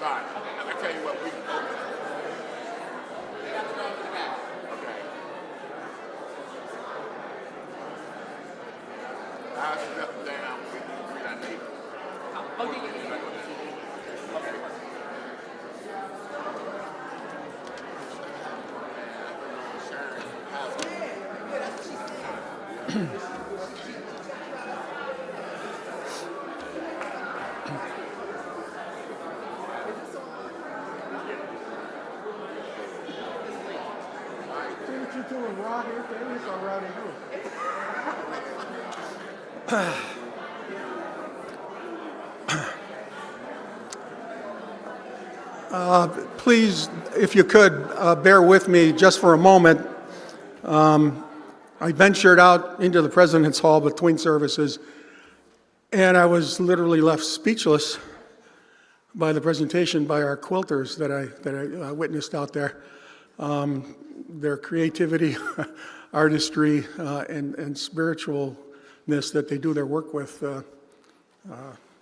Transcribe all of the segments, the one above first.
Fine. I tell you what, we can open. Okay. I'll step down. We're not neighbors. Okay. See what you're doing, Rod. It's all right in Please, if you could, bear with me just for a moment. I ventured out into the President's Hall between services, and I was literally left speechless by the presentation by our quilters that I witnessed out there. Their creativity, artistry, and spiritualness that they do their work with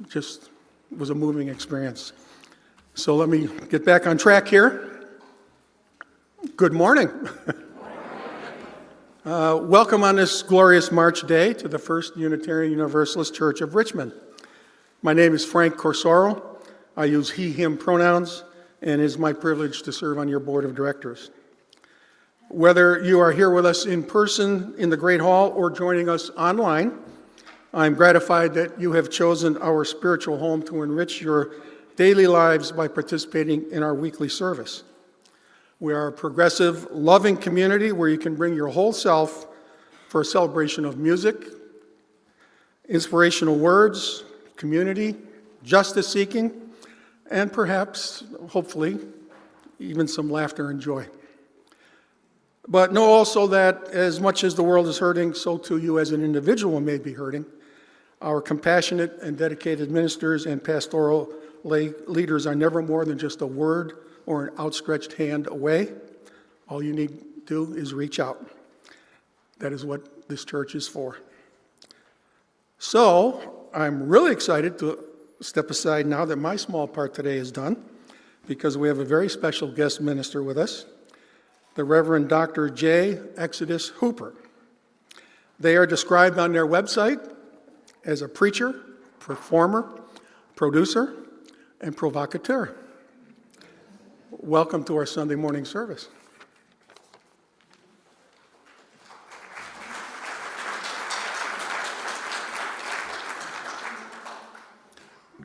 just was a moving experience. So let me get back on track here. Good morning. Welcome on this glorious March day to the First Unitarian Universalist Church of Richmond. My name is Frank Corsaro. I use he, him pronouns, and it is my privilege to serve on your board of directors. Whether you are here with us in person in the Great Hall or joining us online, I'm gratified that you have chosen our spiritual home to enrich your daily lives by participating in our weekly service. We are a progressive, loving community where you can bring your whole self for a celebration of music, inspirational words, community, justice seeking, and perhaps, hopefully, even some laughter and joy. But know also that as much as the world is hurting, so too you as an individual may be hurting. Our compassionate and dedicated ministers and pastoral lay leaders are never more than just a word or an outstretched hand away. All you need to do is reach out. That is what this church is for. So, I'm really excited to step aside now that my small part today is done, because we have a very special guest minister with us, the Reverend Dr. J. Exodus Hooper. They are described on their website as a preacher, performer, producer, and provocateur. Welcome to our Sunday morning service.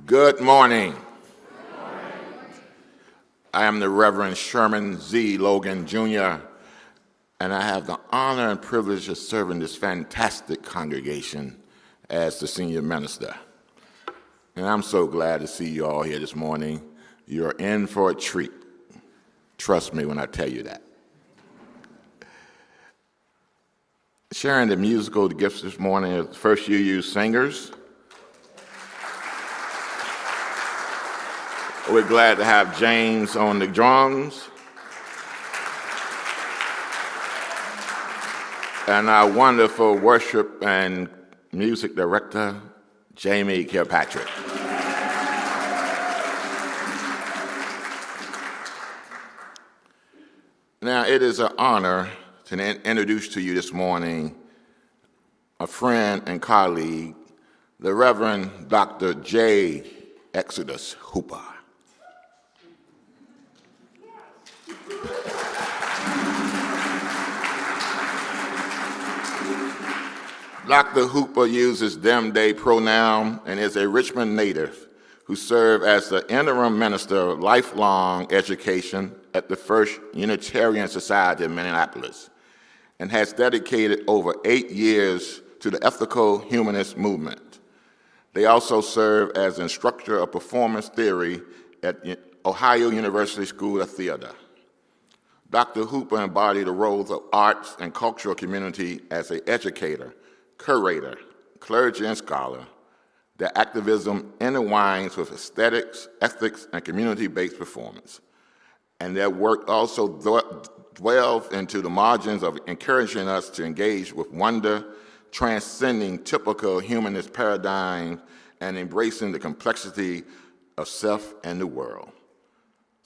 Good morning. I am the Reverend Sherman Z. Logan, Jr., and I have the honor and privilege of serving this fantastic congregation as the senior minister. And I'm so glad to see you all here this morning. You're in for a treat. Trust me when I tell you that. Sharing the musical gifts this morning is First UU singers. We're glad to have James on the drums. And our wonderful worship and music director, Jamie Kilpatrick. Now, it is an honor to introduce to you this morning a friend and colleague, the Reverend Dr. J. Exodus Hooper. Dr. Hooper uses them, they pronoun and is a Richmond native who served as the interim minister of lifelong education at the First Unitarian Society of Minneapolis and has dedicated over 8 years to the ethical humanist movement. They also serve as instructor of performance theory at Ohio University School of Theater. Dr. Hooper embodied the roles of arts and cultural community as an educator, curator, clergy, and scholar. Their activism intertwines with aesthetics, ethics, and community-based performance. And their work also dwells into the margins of encouraging us to engage with wonder, transcending typical humanist paradigms, and embracing the complexity of self and the world.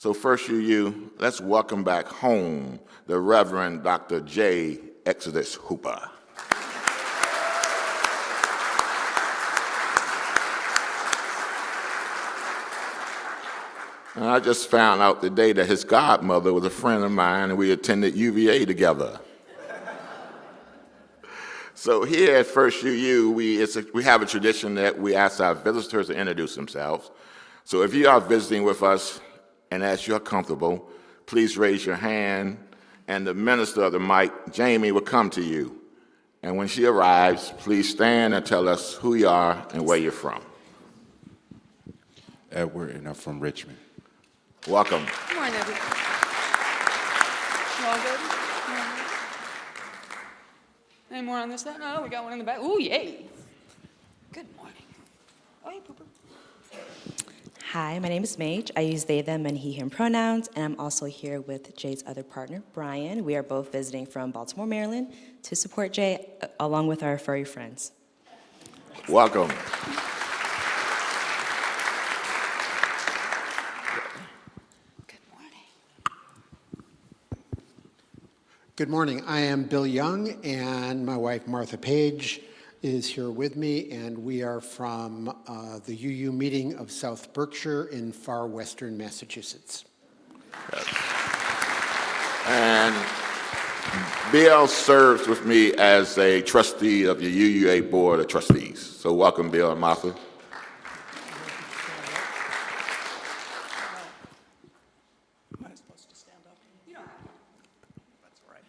So first UU, let's welcome back home the Reverend Dr. J. Exodus Hooper. And I just found out today that his godmother was a friend of mine, and we attended UVA together. So here at First UU, we have a tradition that we ask our visitors to introduce themselves. So if you are visiting with us, and as you're comfortable, please raise your hand, and the minister of the mic, Jamie, will come to you. And when she arrives, please stand and tell us who you are and where you're from. Edward, and I'm from Richmond. Welcome. Good morning, everyone. You all good? You all good? Any more on this side? No, we got one in the back. Ooh, yay. Good morning. Oh, hey, Pooper. Hi, my name is Mage. I use they, them, and he, him pronouns, and I'm also here with Jay's other partner, Brian. We are both visiting from Baltimore, Maryland, to support Jay, along with our furry friends. Welcome. Good morning. Good morning. I am Bill Young, and my wife Martha Page is here with me, and we are from the UU meeting of South Berkshire in far western Massachusetts. And Bill serves with me as a trustee of the UUA Board of Trustees. So welcome, Bill and Martha. Am I supposed to stand up? You don't have to. That's all right.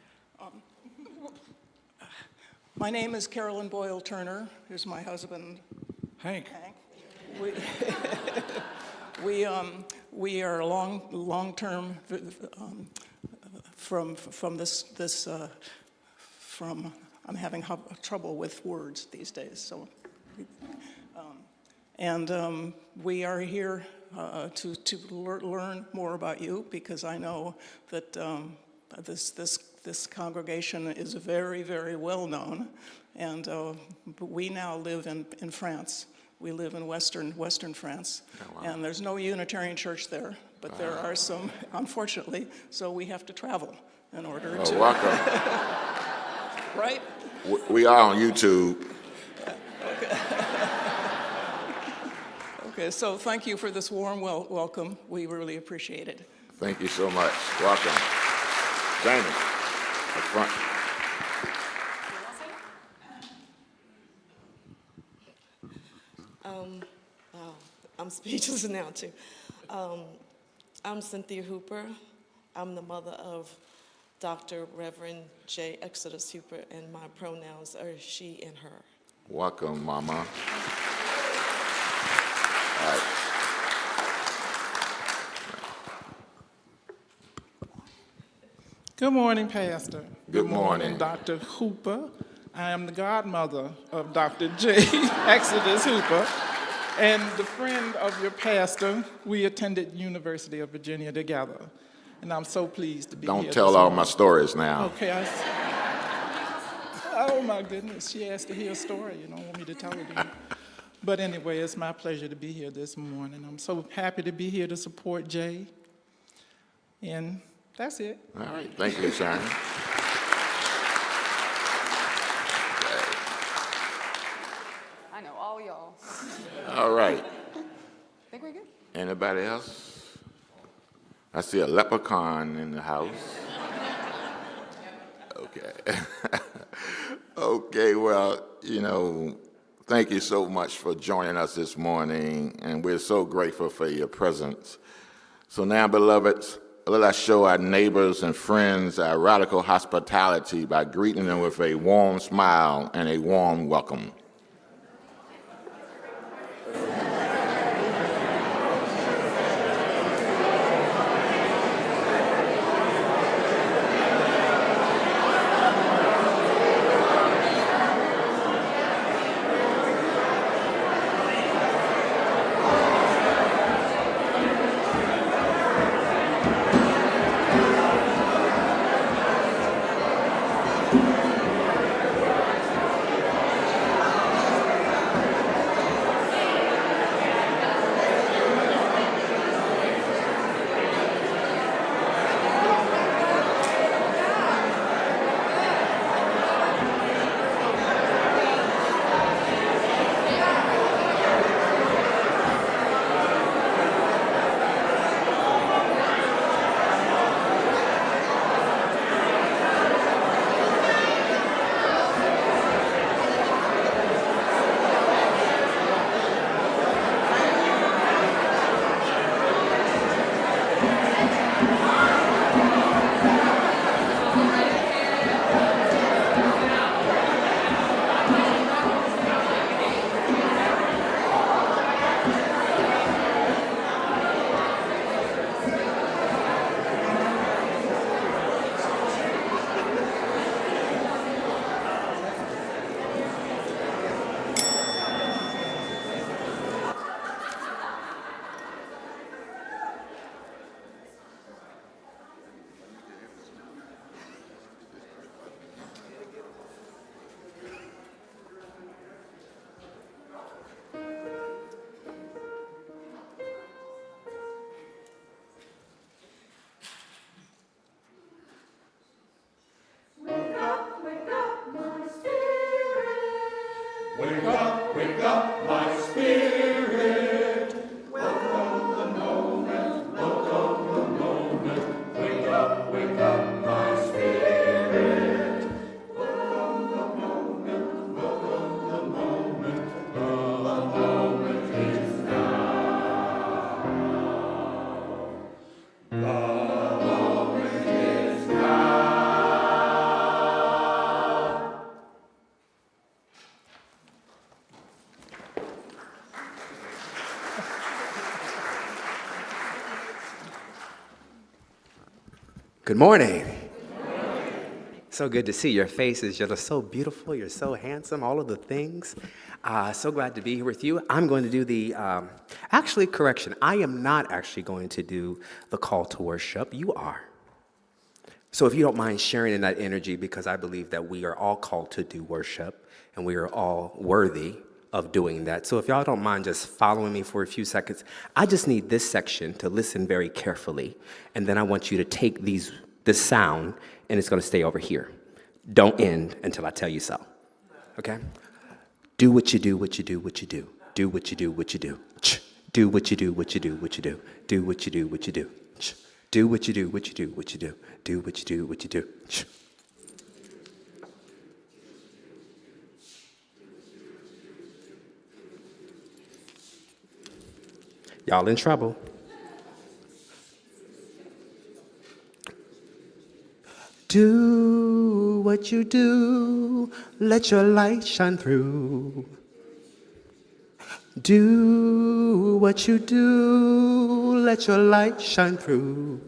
My name is Carolyn Boyle Turner. Here's my husband, Hank. Hank. We are long-term from I'm having trouble with words these days. So, we are here to learn more about you, because I know that this congregation is very, very well known, and we now live in France. We live in western France, and there's no Unitarian church there, but there are some, unfortunately, so we have to travel in order to. Welcome. Right? We are on YouTube. Okay, so thank you for this warm welcome. We really appreciate it. Thank you so much. Welcome. Jamie, up front. I'm speechless now, too. I'm Cynthia Hooper. I'm the mother of Dr. Reverend J. Exodus Hooper, and my pronouns are she and her. Welcome, Mama. All right. Good morning, Pastor. Good morning. Dr. Hooper. I am the godmother of Dr. J. Exodus Hooper, and the friend of your pastor. We attended University of Virginia together, and I'm so pleased to be here. Don't tell all my stories now. Okay. Oh my goodness, she asked to hear a story. You don't want me to tell it to you. But anyway, it's my pleasure to be here this morning. I'm so happy to be here to support Jay, and that's it. All right. Thank you, Sharon. I know all y'all. All right. Think we're good? Anybody else? I see a leprechaun in the house. Okay. Okay, well, thank you so much for joining us this morning, and we're so grateful for your presence. So now, beloveds, let us show our neighbors and friends our radical hospitality by greeting them with a warm smile and a warm welcome. Good morning. So good to see your faces. You're so beautiful. You're so handsome. All of the things. So glad to be here with you. I'm going to do the, actually, correction. I am not actually going to do the call to worship. You are. So if you don't mind sharing in that energy, because I believe that we are all called to do worship, and we are all worthy of doing that. So if y'all don't mind just following me for a few seconds, I just need this section to listen very carefully, and then I want you to take this sound, and it's going to stay over here. Don't end until I tell you so. Okay? Do what you do, what you do, what you do. Do what you do, what you do. Do what you do, what you do, what you do. Do what you do, what you do. Do what you do, what you do, what you do. Do what you do, what you do. Y'all in trouble. Do what you do, let your light shine through. Do what you do, let your light shine through.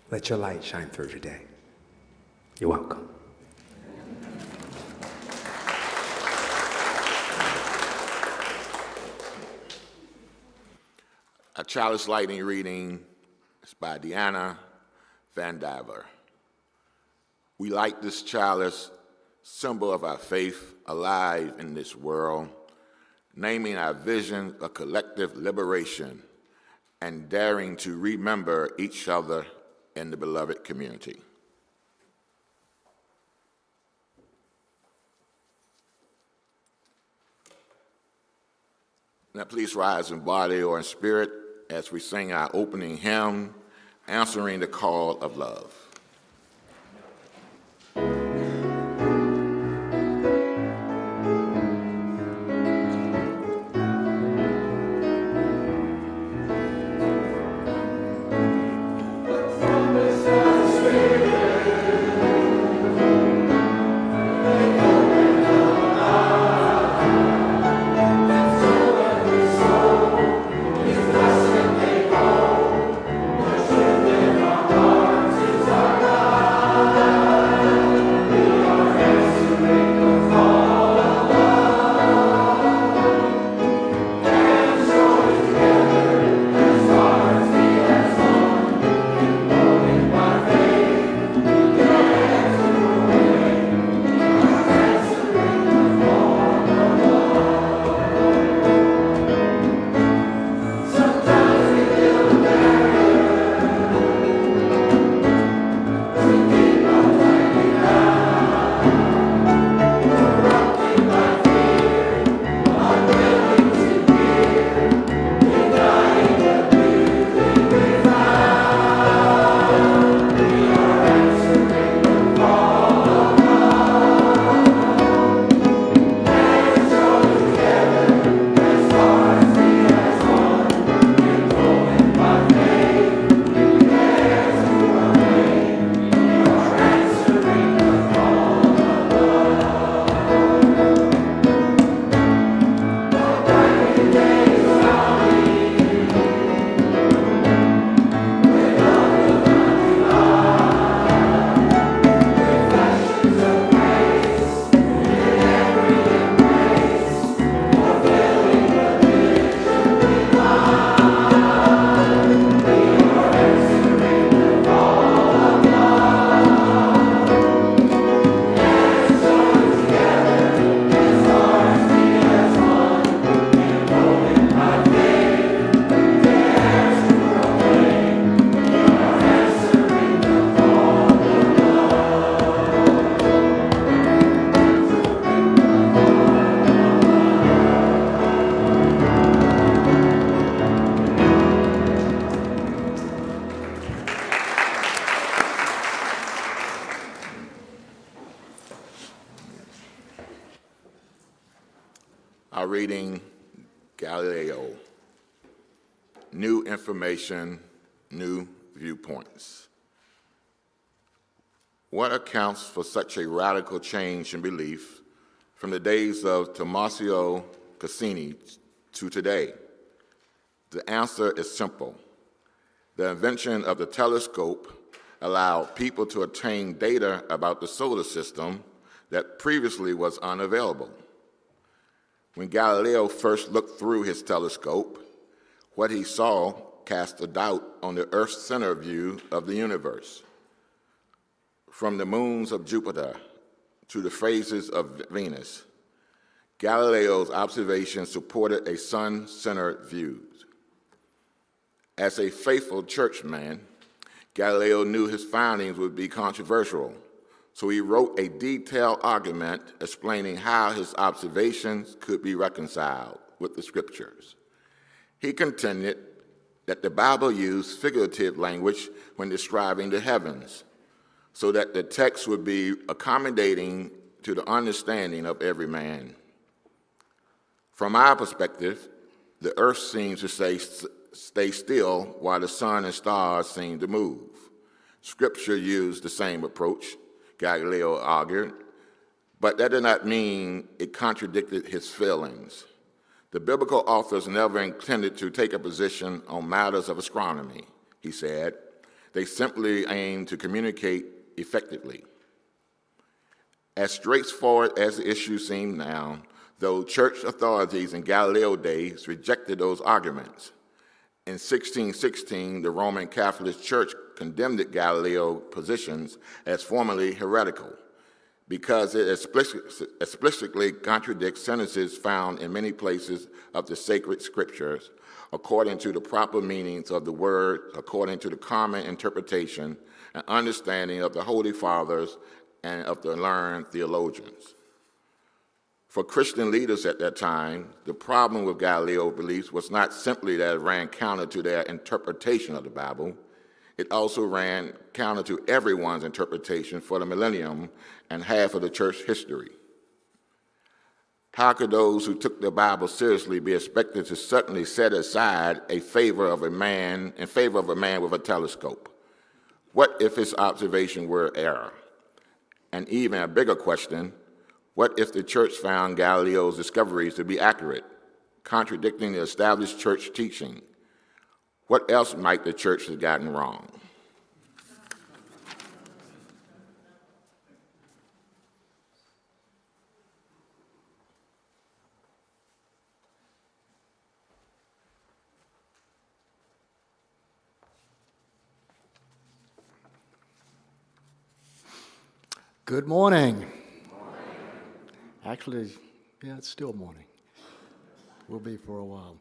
Let your light shine through today. You're welcome. A chalice lighting reading is by Deanna Van Diver. We light this chalice, symbol of our faith, alive in this world, naming our vision of collective liberation and daring to remember each other in the beloved community. Now please rise in body or in spirit as we sing our opening hymn, Answering the Call of Love. Is are reading Galileo. New information, new viewpoints. What accounts for such a radical change in belief from the days of Tommaso Cassini to today? The answer is simple. The invention of the telescope allowed people to obtain data about the solar system that previously was unavailable. When Galileo first looked through his telescope, what he saw cast a doubt on the Earth's center view of the universe. From the moons of Jupiter to the phases of Venus, Galileo's observations supported a sun-centered view. As a faithful churchman, Galileo knew his findings would be controversial, so he wrote a detailed argument explaining how his observations could be reconciled with the scriptures. He contended that the Bible used figurative language when describing the heavens, so that the text would be accommodating to the understanding of every man. From our perspective, the earth seems to stay still while the sun and stars seem to move. Scripture used the same approach, Galileo argued, but that did not mean it contradicted his feelings. The biblical authors never intended to take a position on matters of astronomy, he said. They simply aimed to communicate effectively. As straightforward as the issue seemed now, though church authorities in Galileo days rejected those arguments. In 1616, the Roman Catholic Church condemned Galileo's positions as formerly heretical because it explicitly contradicts sentences found in many places of the sacred scriptures according to the proper meanings of the word, according to the common interpretation and understanding of the Holy Fathers and of the learned theologians. For Christian leaders at that time, the problem with Galileo's beliefs was not simply that it ran counter to their interpretation of the Bible, it also ran counter to everyone's interpretation for the millennium and half of the church history. How could those who took the Bible seriously be expected to suddenly set aside in favor of a man with a telescope? What if his observation were error? And even a bigger question, what if the church found Galileo's discoveries to be accurate, contradicting the established church teaching? What else might the church have gotten wrong? Good morning. Actually, yeah, it's still morning. Will be for a while.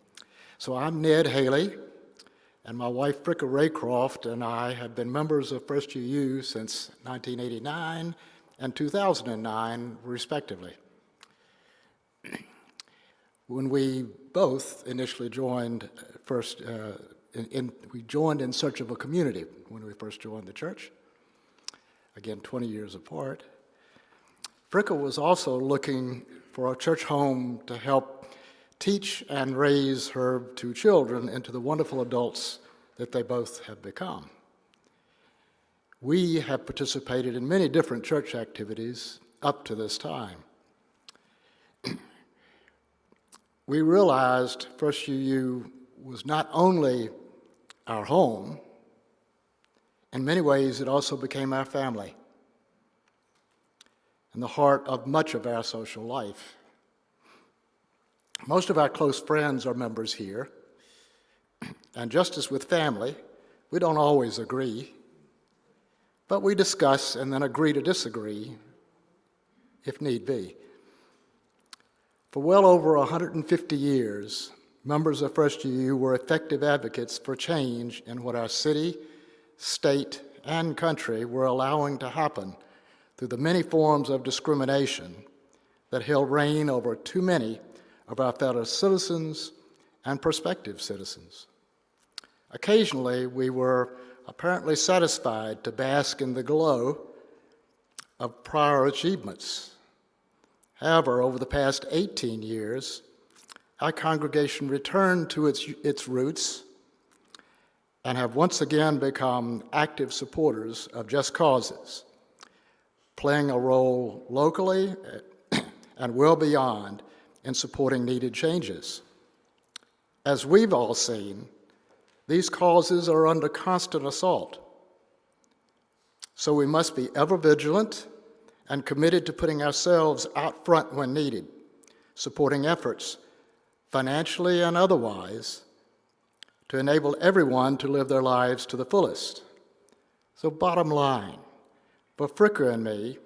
So I'm Ned Haley, and my wife Fricka Raycroft and I have been members of First UU since 1989 and 2009, respectively. When we both initially joined we joined in search of a community when we first joined the church, again 20 years apart. Fricka was also looking for a church home to help teach and raise her two children into the wonderful adults that they both have become. We have participated in many different church activities up to this time. We realized First UU was not only our home, in many ways it also became our family and the heart of much of our social life. Most of our close friends are members here, and just as with family, we don't always agree, but we discuss and then agree to disagree if need be. For well over 150 years, members of First UU were effective advocates for change in what our city, state, and country were allowing to happen through the many forms of discrimination that held reign over too many of our fellow citizens and prospective citizens. Occasionally, we were apparently satisfied to bask in the glow of prior achievements. However, over the past 18 years, our congregation returned to its roots and have once again become active supporters of just causes, playing a role locally and well beyond in supporting needed changes. As we've all seen, these causes are under constant assault. So we must be ever vigilant and committed to putting ourselves out front when needed, supporting efforts, financially and otherwise, to enable everyone to live their lives to the fullest. So bottom line, for Fricker and me,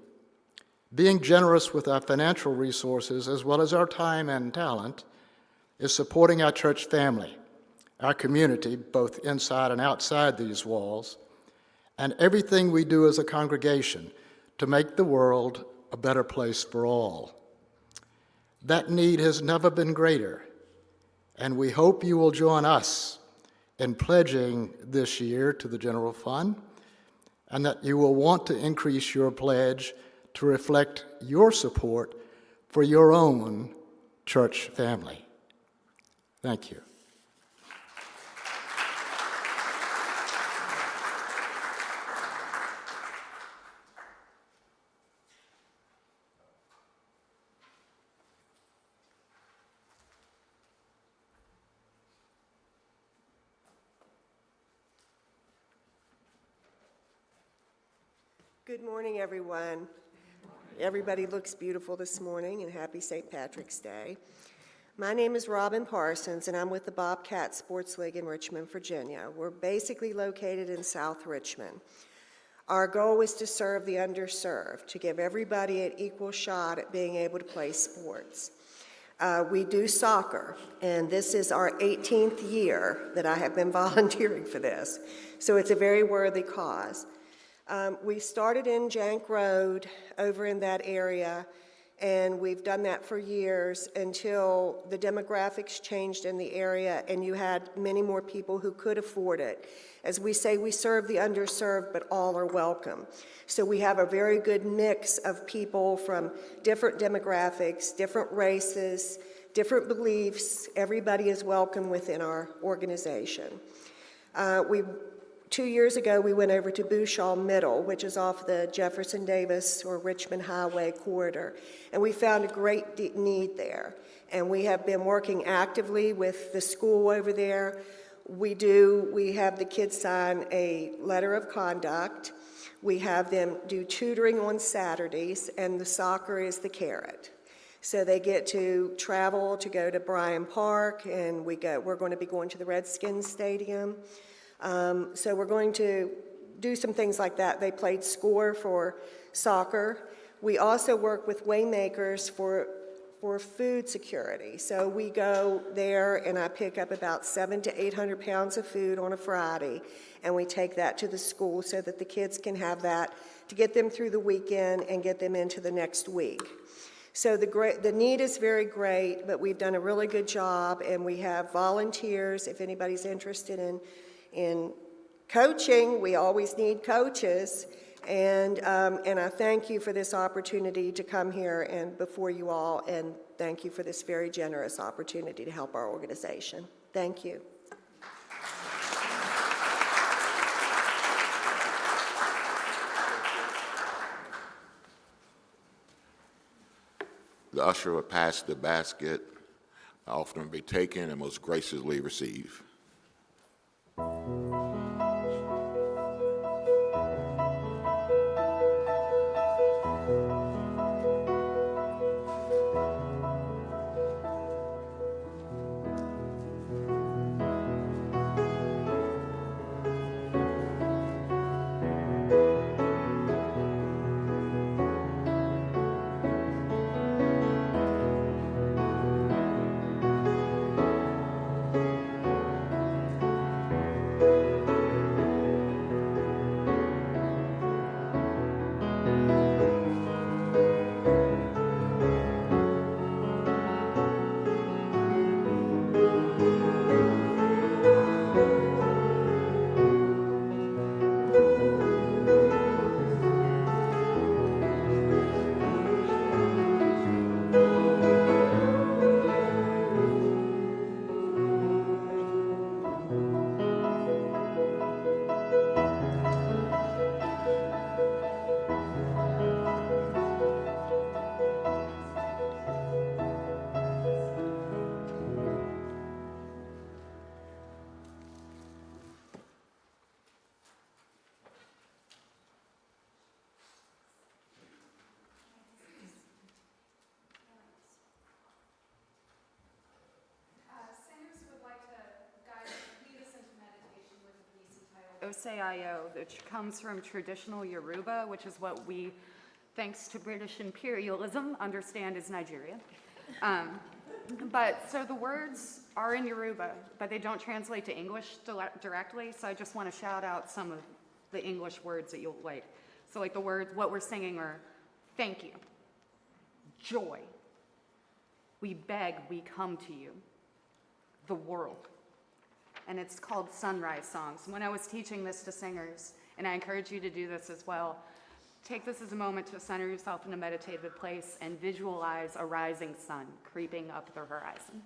being generous with our financial resources as well as our time and talent is supporting our church family, our community, both inside and outside these walls, and everything we do as a congregation to make the world a better place for all. That need has never been greater, and we hope you will join us in pledging this year to the general fund, and that you will want to increase your pledge to reflect your support for your own church family. Thank you. Good morning, everyone. Everybody looks beautiful this morning, and happy St. Patrick's Day. My name is Robin Parsons, and I'm with the Bobcat Sports League in Richmond, Virginia. We're basically located in South Richmond. Our goal is to serve the underserved, to give everybody an equal shot at being able to play sports. We do soccer, and this is our 18th year that I have been volunteering for this, so it's a very worthy cause. We started in Jank Road over in that area, and we've done that for years until the demographics changed in the area and you had many more people who could afford it. As we say, we serve the underserved, but all are welcome. So we have a very good mix of people from different demographics, different races, different beliefs. Everybody is welcome within our organization. 2 years ago, we went over to Bouchal Middle, which is off the Jefferson Davis or Richmond Highway corridor, and we found a great need there. And we have been working actively with the school over there. We have the kids sign a letter of conduct. We have them do tutoring on Saturdays, and the soccer is the carrot. So they get to travel to go to Bryan Park, and we're going to be going to the Redskins Stadium. So we're going to do some things like that. They played score for soccer. We also work with Waymakers for food security. So we go there and I pick up about 700 to 800 pounds of food on a Friday, and we take that to the school so that the kids can have that to get them through the weekend and get them into the next week. So the need is very great, but we've done a really good job, and we have volunteers if anybody's interested in coaching. We always need coaches, and I thank you for this opportunity to come here and before you all, and thank you for this very generous opportunity to help our organization. Thank you. The usher will pass the basket, offering will be taken and most graciously received. Oseayo, which comes from traditional Yoruba, which is what we, thanks to British imperialism, understand as Nigeria. So the words are in Yoruba, but they don't translate to English directly, so I just want to shout out some of the English words that you'll like. So like the words, what we're singing are thank you, joy, we beg, we come to you, the world. And it's called Sunrise Songs. When I was teaching this to singers, and I encourage you to do this as well, take this as a moment to center yourself in a meditative place and visualize a rising sun creeping up the horizon.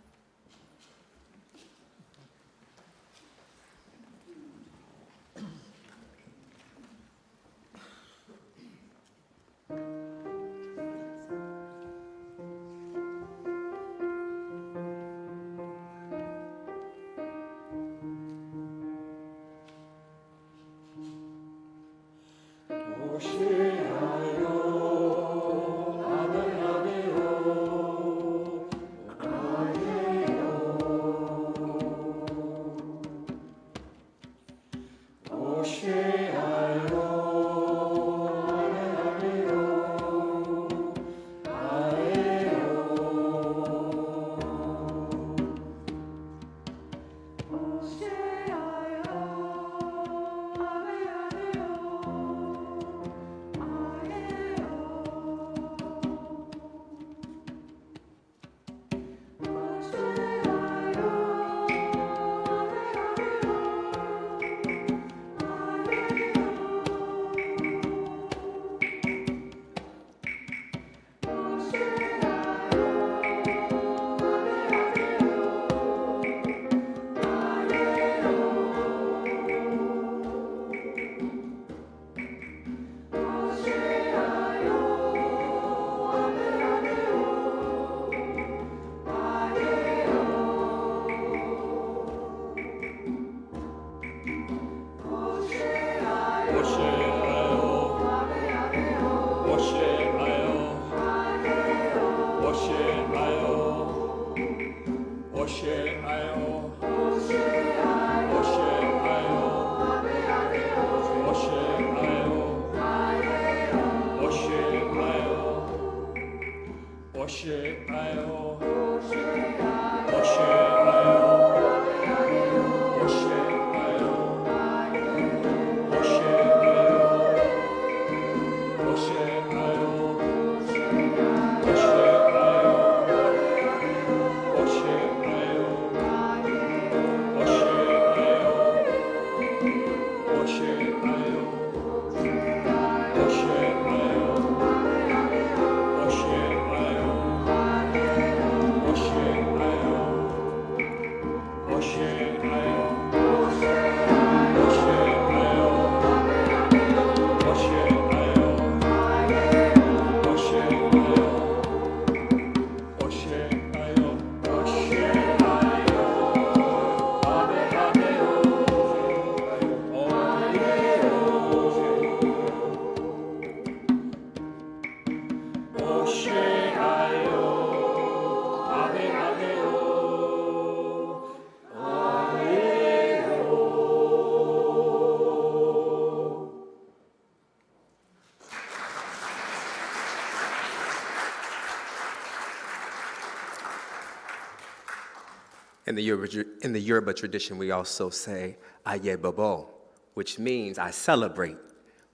In the Yoruba tradition, we also say Aye Bobo, which means I celebrate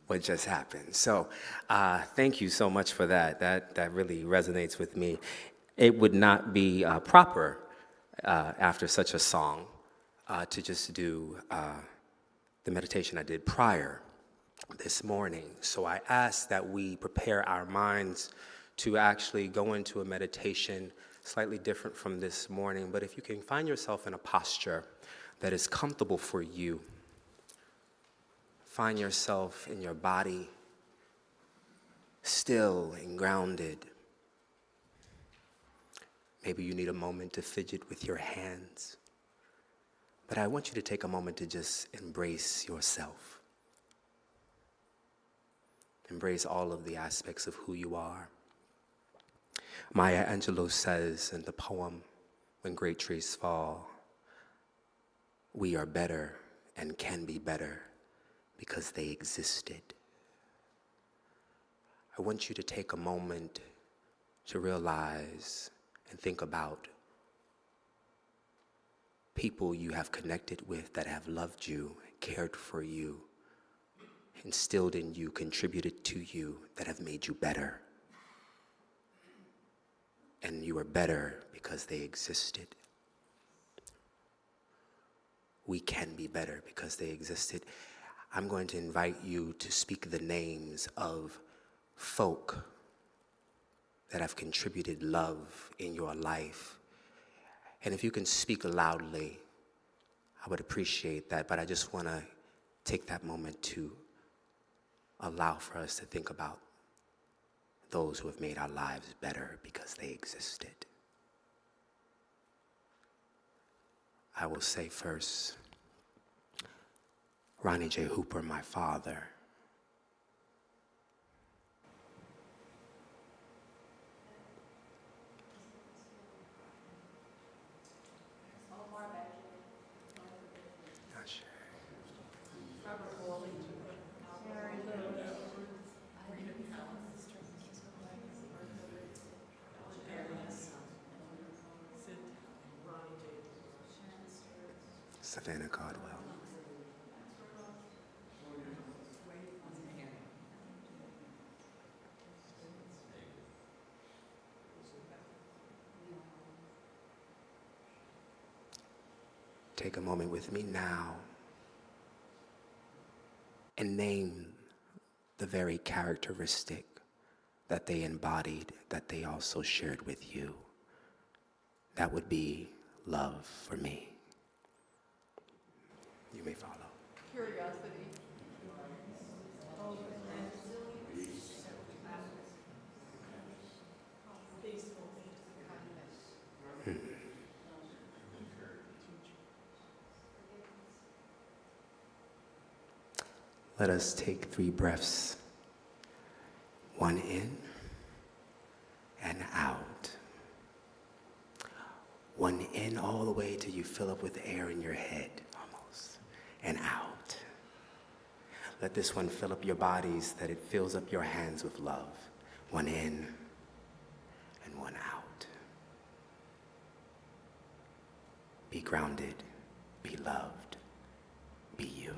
what just happened. So thank you so much for that. That really resonates with me. It would not be proper after such a song to just do the meditation I did prior this morning. So I ask that we prepare our minds to actually go into a meditation slightly different from this morning, but if you can find yourself in a posture that is comfortable for you, find yourself in your body still and grounded. Maybe you need a moment to fidget with your hands, but I want you to take a moment to just embrace yourself. Embrace all of the aspects of who you are. Maya Angelou says in the poem, "When great trees fall, we are better and can be better because they existed. I want you to take a moment to realize and think about people you have connected with that have loved you, cared for you, instilled in you, contributed to you, that have made you better. And you are better because they existed. We can be better because they existed. I'm going to invite you to speak the names of folk that have contributed love in your life. And if you can speak loudly, I would appreciate that, but I just want to take that moment to allow for us to think about those who have made our lives better because they existed. I will say first, Ronnie J. Hooper, my father. Savannah Caldwell. Take a moment with me now and name the very characteristic that they embodied, that they also shared with you. That would be love for me. You may follow. Curiosity. Let us take 3 breaths. 1 in and out. 1 in all the way till you fill up with air in your head, almost, and out. Let this one fill up your bodies, that it fills up your hands with love. 1 in and 1 out. Be grounded, be loved, be you.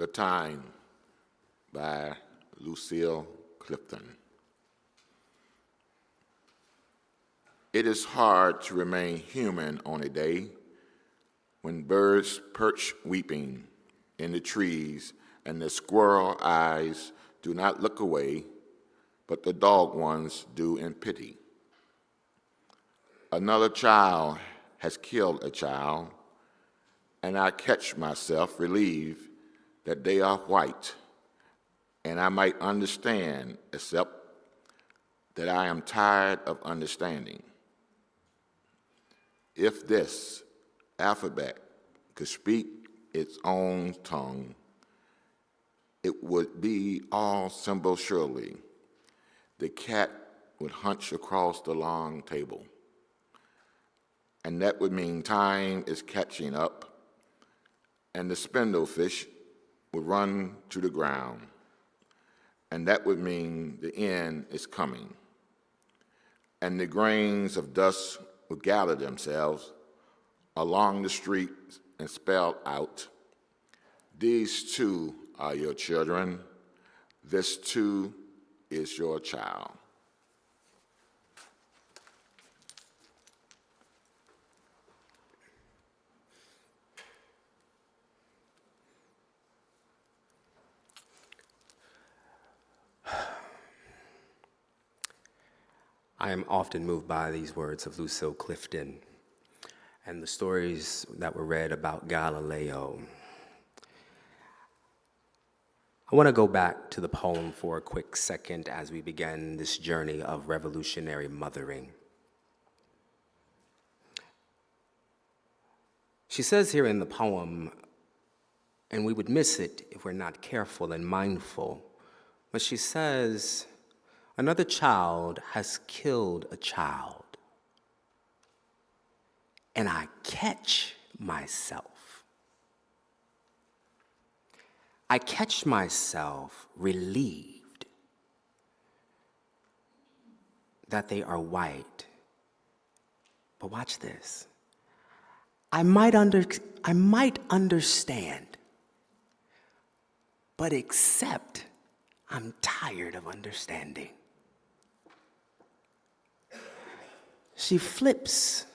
The Time by Lucille Clifton. It is hard to remain human on a day when birds perch weeping in the trees and the squirrel eyes do not look away, but the dog ones do in pity. Another child has killed a child, and I catch myself relieved that they are white, and I might understand, except that I am tired of understanding. If this alphabet could speak its own tongue, it would be all symbol surely. The cat would hunch across the long table, and that would mean time is catching up, and the spindlefish would run to the ground, and that would mean the end is coming, and the grains of dust would gather themselves along the streets and spell out, "These too are your children, this too is your child." I am often moved by these words of Lucille Clifton and the stories that were read about Galileo. I want to go back to the poem for a quick second as we begin this journey of revolutionary mothering. She says here in the poem, and we would miss it if we're not careful and mindful, but she says, "Another child has killed a child, and I catch myself. I catch myself relieved that they are white." But watch this. I might understand, but except I'm tired of understanding. She flips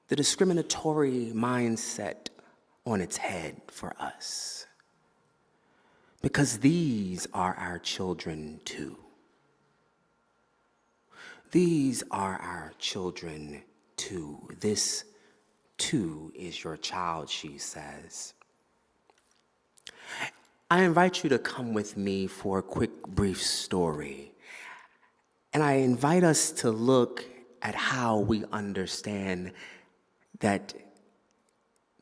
the discriminatory mindset on its head for us, because these are our children too. These are our children too. This too is your child, she says. I invite you to come with me for a quick, brief story. And I invite us to look at how we understand that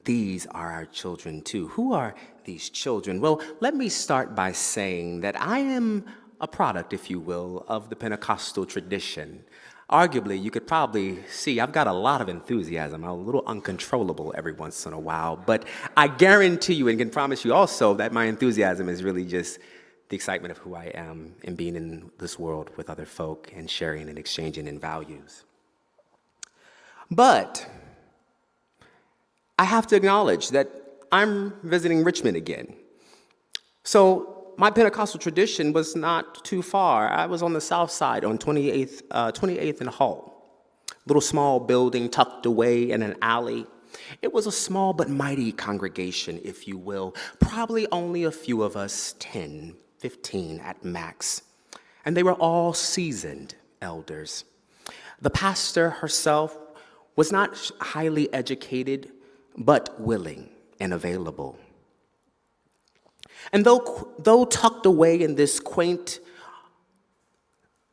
these are our children too. Who are these children? Well, let me start by saying that I am a product, if you will, of the Pentecostal tradition. Arguably, you could probably see I've got a lot of enthusiasm. I'm a little uncontrollable every once in a while, but I guarantee you and can promise you also that my enthusiasm is really just the excitement of who I am and being in this world with other folk and sharing and exchanging in values. But I have to acknowledge that I'm visiting Richmond again. So my Pentecostal tradition was not too far. I was on the south side on 28th and Hull, little small building tucked away in an alley. It was a small but mighty congregation, if you will, probably only a few of us, 10, 15 at max, and they were all seasoned elders. The pastor herself was not highly educated, but willing and available. And though tucked away in this quaint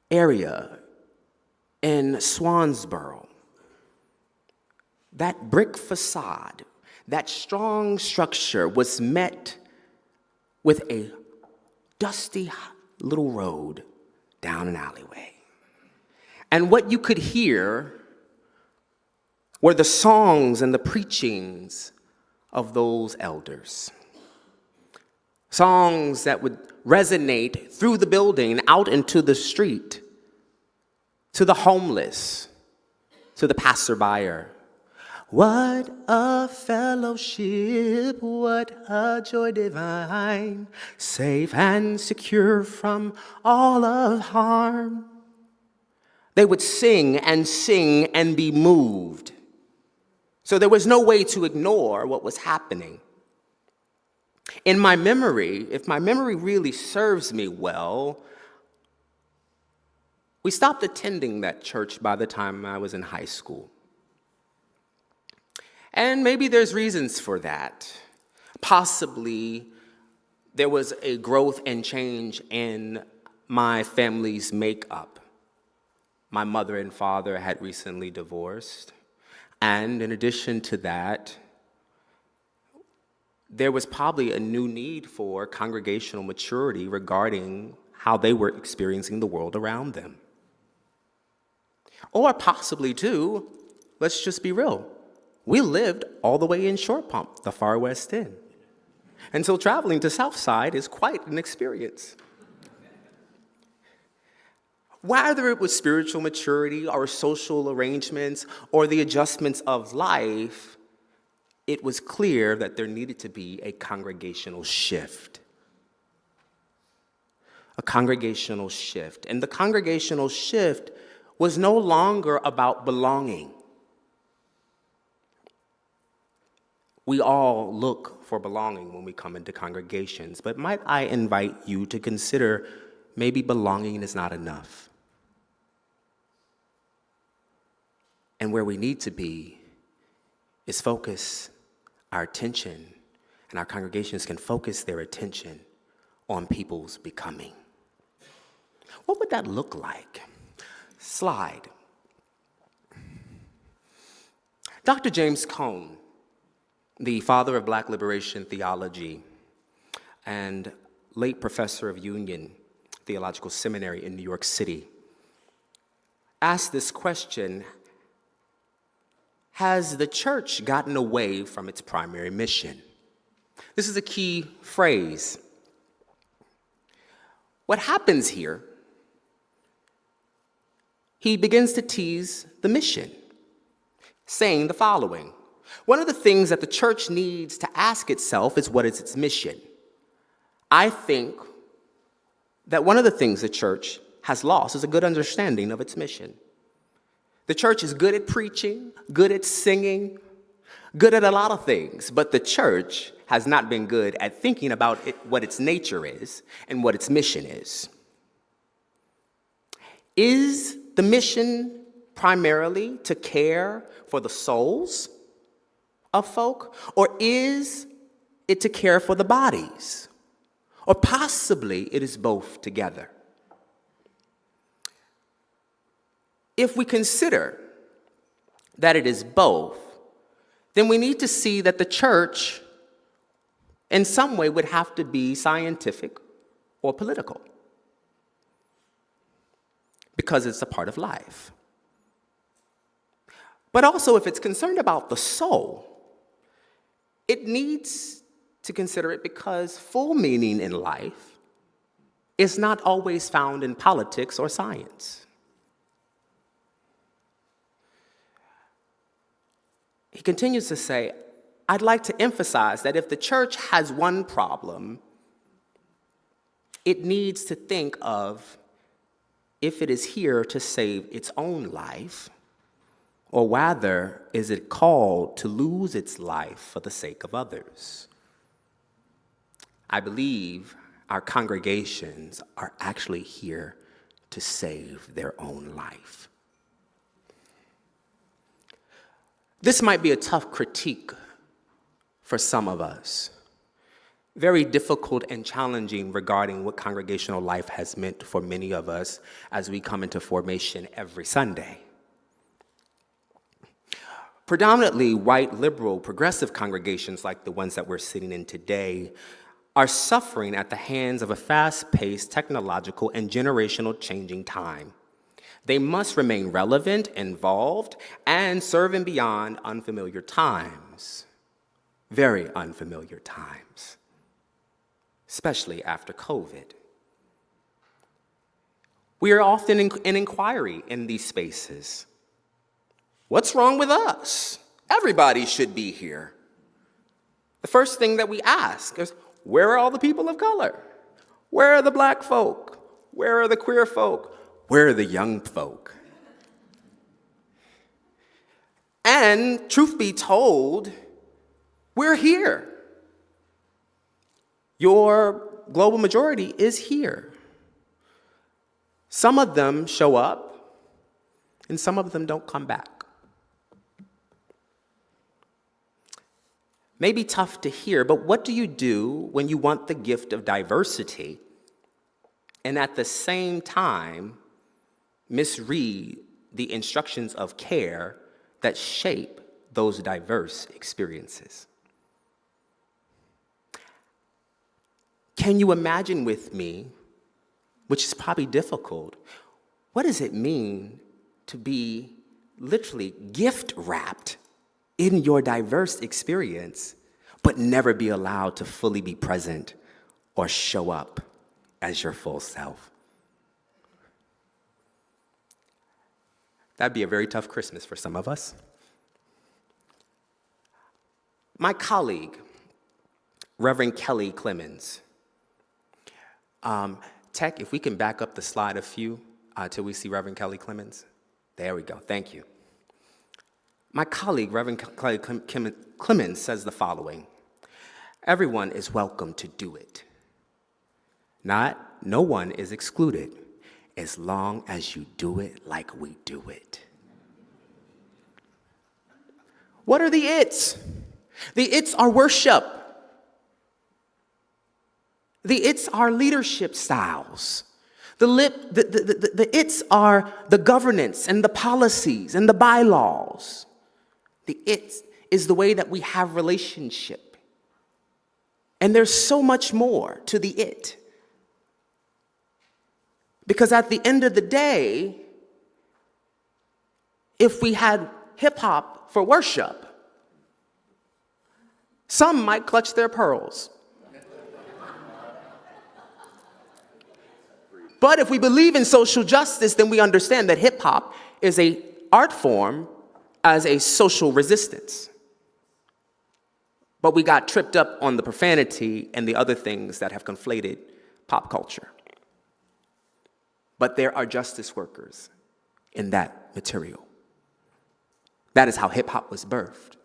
area in Swansboro, that brick facade, that strong structure was met with a dusty little road down an alleyway. And what you could hear were the songs and the preachings of those elders. Songs that would resonate through the building, out into the street, to the homeless, to the passerby. What a fellowship, what a joy divine, safe and secure from all of harm. They would sing and be moved. So there was no way to ignore what was happening. In my memory, if my memory really serves me well, we stopped attending that church by the time I was in high school. And maybe there's reasons for that. Possibly there was a growth and change in my family's makeup. My mother and father had recently divorced. And in addition to that, there was probably a new need for congregational maturity regarding how they were experiencing the world around them. Or possibly, too, let's just be real, we lived all the way in Short Pump, the far West End. And so traveling to Southside is quite an experience. Whether it was spiritual maturity or social arrangements or the adjustments of life, it was clear that there needed to be a congregational shift. A congregational shift. And the congregational shift was no longer about belonging. We all look for belonging when we come into congregations, but might I invite you to consider maybe belonging is not enough. And where we need to be is focus our attention, and our congregations can focus their attention on people's becoming. What would that look like? Slide. Dr. James Cone, the father of Black liberation theology and late professor of Union Theological Seminary in New York City, asked this question: has the church gotten away from its primary mission? This is a key phrase. What happens here, he begins to tease the mission, saying the following: one of the things that the church needs to ask itself is, what is its mission? I think that one of the things the church has lost is a good understanding of its mission. The church is good at preaching, good at singing, good at a lot of things, but the church has not been good at thinking about what its nature is and what its mission is. Is the mission primarily to care for the souls of folk, or is it to care for the bodies? Or possibly it is both together. If we consider that it is both, then we need to see that the church in some way would have to be scientific or political, because it's a part of life. But also, if it's concerned about the soul, it needs to consider it, because full meaning in life is not always found in politics or science. He continues to say, I'd like to emphasize that if the church has one problem, it needs to think of if it is here to save its own life, or rather, is it called to lose its life for the sake of others? I believe our congregations are actually here to save their own life. This might be a tough critique for some of us, very difficult and challenging regarding what congregational life has meant for many of us as we come into formation every Sunday. Predominantly white, liberal, progressive congregations like the ones that we're sitting in today are suffering at the hands of a fast-paced technological and generational changing time. They must remain relevant, involved, and serving beyond unfamiliar times, very unfamiliar times, especially after COVID. We are often in inquiry in these spaces. What's wrong with us? everybody should be here. The first thing that we ask is, where are all the people of color? Where are the black folk? Where are the queer folk? Where are the young folk? And truth be told, we're here. Your global majority is here. Some of them show up, and some of them don't come back. May be tough to hear, but what do you do when you want the gift of diversity and at the same time misread the instructions of care that shape those diverse experiences? Can you imagine with me, which is probably difficult, what does it mean to be literally gift wrapped in your diverse experience, but never be allowed to fully be present or show up as your full self? That'd be a very tough Christmas for some of us. My colleague, Reverend Kelly Clemens, Tech, if we can back up the slide a few till we see Reverend Kelly Clemens. There we go, thank you. My colleague, Reverend Kelly Clemens, says the following: everyone is welcome to do it. No one is excluded as long as you do it like we do it. What are the its? The its are worship. The its are leadership styles. The its are the governance and the policies and the bylaws. The it is the way that we have relationship. And there's so much more to the it. Because at the end of the day, if we had hip hop for worship, some might clutch their pearls. But if we believe in social justice, then we understand that hip hop is an art form as a social resistance. But we got tripped up on the profanity and the other things that have conflated pop culture. But there are justice workers in that material. That is how hip hop was birthed.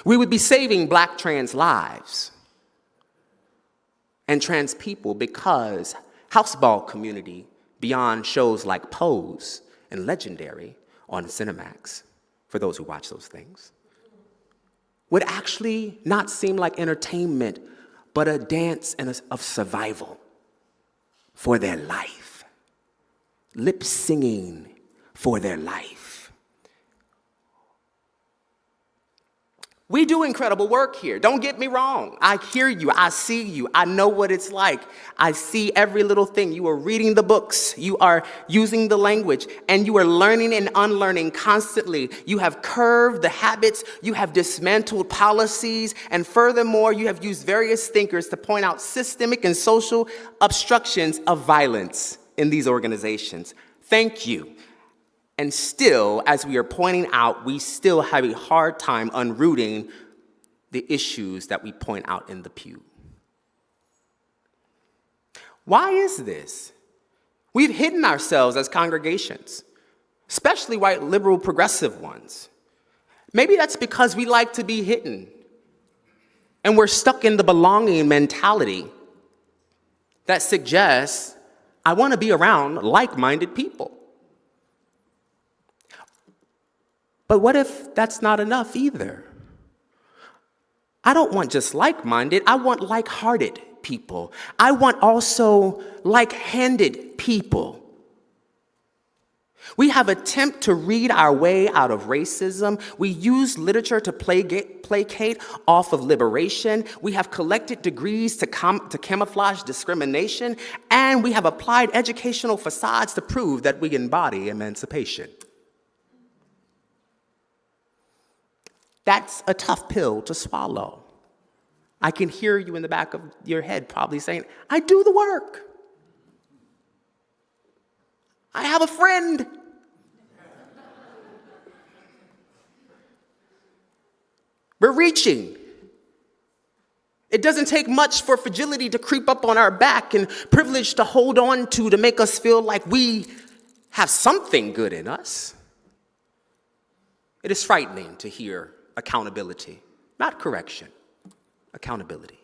We would be saving black trans lives and trans people because houseball community, beyond shows like Pose and Legendary on Cinemax, for those who watch those things, would actually not seem like entertainment, but a dance of survival for their life, lip singing for their life. We do incredible work here. Don't get me wrong. I hear you. I see you. I know what it's like. I see every little thing. You are reading the books. You are using the language. And you are learning and unlearning constantly. You have curved the habits. You have dismantled policies. And furthermore, you have used various thinkers to point out systemic and social obstructions of violence in these organizations. Thank you. And still, as we are pointing out, we still have a hard time unrooting the issues that we point out in the pew. Why is this? We've hidden ourselves as congregations, especially white liberal progressive ones. Maybe that's because we like to be hidden, and we're stuck in the belonging mentality that suggests, I want to be around like-minded people. But what if that's not enough either? I don't want just like-minded, I want like-hearted people. I want also like-handed people. We have attempted to read our way out of racism. We use literature to placate off of liberation. We have collected degrees to camouflage discrimination. And we have applied educational facades to prove that we embody emancipation. That's a tough pill to swallow. I can hear you in the back of your head probably saying, I do the work. I have a friend. reaching. It doesn't take much for fragility to creep up on our back and privilege to hold on to make us feel like we have something good in us. It is frightening to hear accountability, not correction, accountability.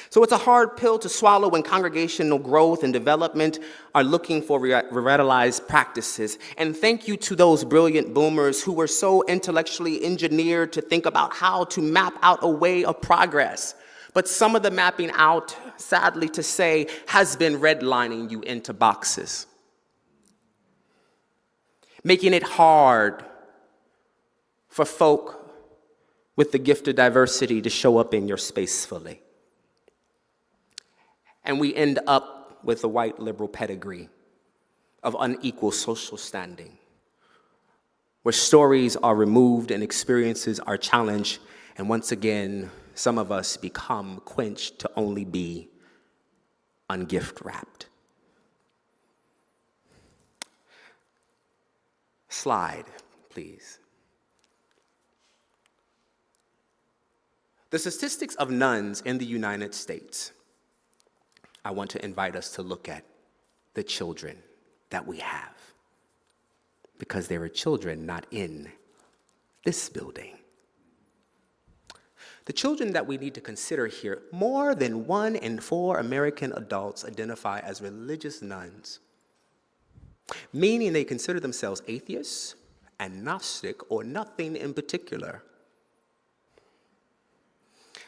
So it's a hard pill to swallow when congregational growth and development are looking for revitalized practices. And thank you to those brilliant boomers who were so intellectually engineered to think about how to map out a way of progress. But some of the mapping out, sadly to say, has been redlining you into boxes, making it hard for folk with the gift of diversity to show up in your space fully. And we end up with a white liberal pedigree of unequal social standing, where stories are removed and experiences are challenged, and once again, some of us become quenched to only be ungift wrapped. Slide, please. The statistics of nuns in the United States. I want to invite us to look at the children that we have, because there are children not in this building. The children that we need to consider here, more than 1 in 4 American adults identify as religious nuns, meaning they consider themselves atheists, agnostic, or nothing in particular.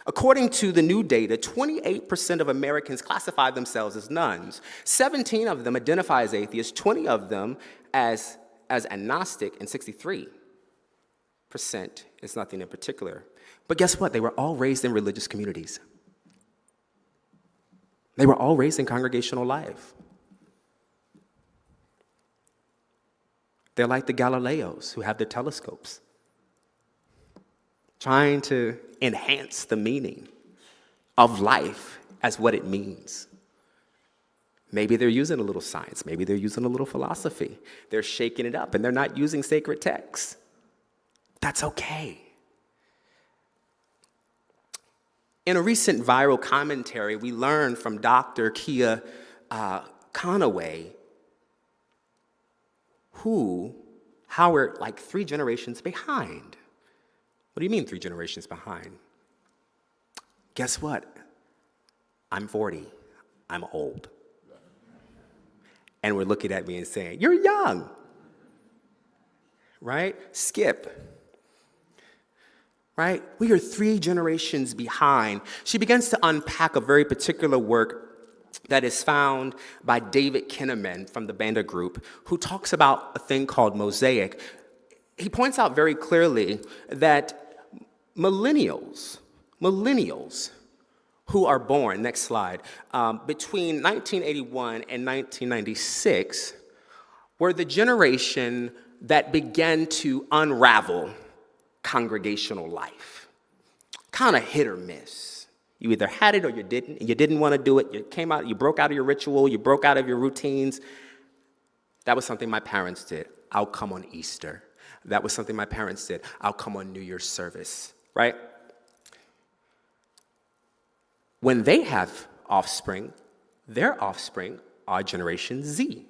According to the new data, 28% of Americans classify themselves as nuns. 17 of them identify as atheists, 20 of them as agnostic, and 63% is nothing in particular. But guess what? They were all raised in religious communities. They were all raised in congregational life. They're like the Galileos who have their telescopes, trying to enhance the meaning of life as what it means. Maybe they're using a little science. Maybe they're using a little philosophy. They're shaking it up, and they're not using sacred texts. That's okay. In a recent viral commentary, we learned from Dr. Kia Conaway, how we're like 3 generations behind. What do you mean 3 generations behind? Guess what? I'm 40. I'm old. And we're looking at me and saying, you're young. Right? Skip. Right? We are 3 generations behind. She begins to unpack a very particular work that is found by David Kinnaman from the Banda Group, who talks about a thing called mosaic. He points out very clearly that millennials who are born, next slide, between 1981 and 1996 were the generation that began to unravel congregational life. Kind of hit or miss. You either had it or you didn't, and you didn't want to do it. You came out, you broke out of your ritual, you broke out of your routines. That was something my parents did. I'll come on Easter. That was something my parents did. I'll come on New Year's service, right? When they have offspring, their offspring are Generation Z,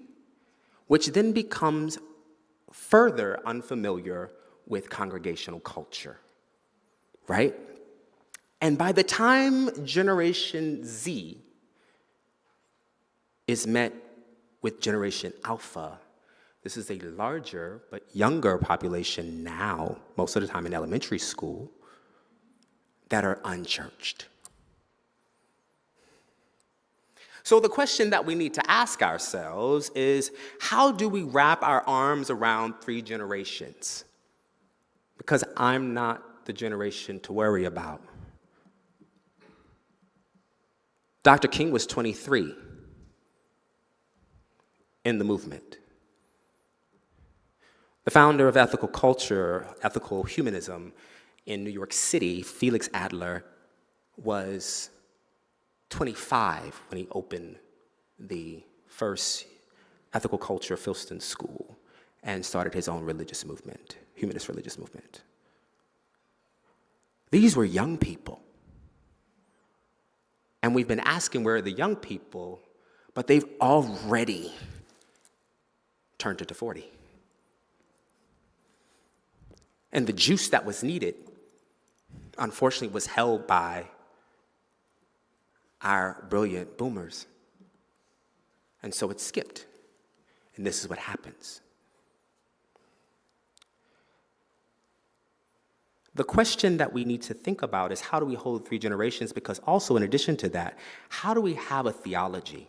which then becomes further unfamiliar with congregational culture, right? And by the time Generation Z is met with Generation Alpha, this is a larger but younger population now, most of the time in elementary school, that are unchurched. So the question that we need to ask ourselves is, how do we wrap our arms around 3 generations? Because I'm not the generation to worry about. Dr. King was 23 in the movement. The founder of ethical culture, ethical humanism in New York City, Felix Adler, was 25 when he opened the first ethical culture Filston School and started his own religious movement, humanist religious movement. These were young people. And we've been asking where are the young people, but they've already turned into 40. And the juice that was needed, unfortunately, was held by our brilliant boomers. And so it skipped. And this is what happens. The question that we need to think about is how do we hold 3 generations? Because also, in addition to that, how do we have a theology?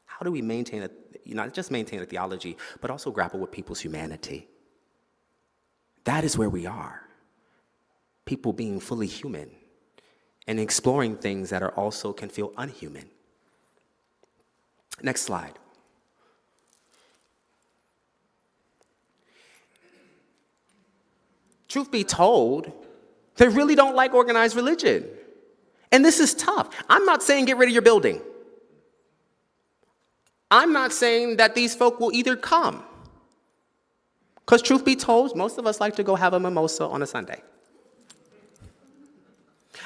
How do we maintain not just maintain a theology, but also grapple with people's humanity? That is where we are. People being fully human and exploring things that are also can feel unhuman. Next slide. Truth be told, they really don't like organized religion. And this is tough. I'm not saying get rid of your building. I'm not saying that these folk will either come. Because truth be told, most of us like to go have a mimosa on a Sunday.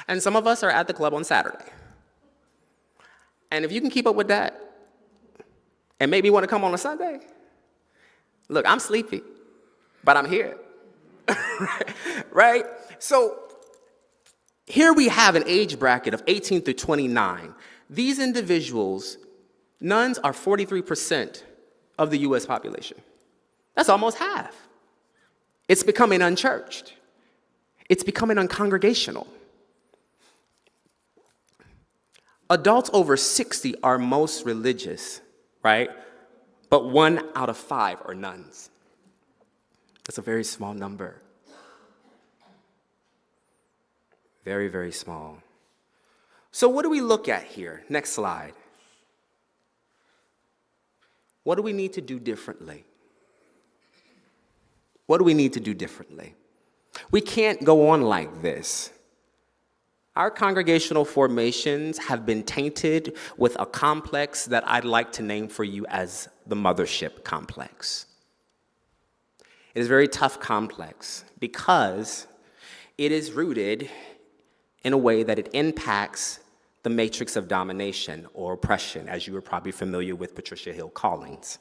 And some of us are at the club on Saturday. And if you can keep up with that and maybe want to come on a Sunday, look, I'm sleepy, but I'm here. Right? So here we have an age bracket of 18 through 29. These individuals, nuns are 43% of the U.S. population. That's almost half. It's becoming unchurched. It's becoming uncongregational. Adults over 60 are most religious, right? But 1 out of 5 are nuns. That's a very small number. Very, very small. So what do we look at here? Next slide. What do we need to do differently? What do we need to do differently? We can't go on like this. Our congregational formations have been tainted with a complex that I'd like to name for you as the mothership complex. It is a very tough complex because it is rooted in a way that it impacts the matrix of domination or oppression, as you are probably familiar with Patricia Hill Collins.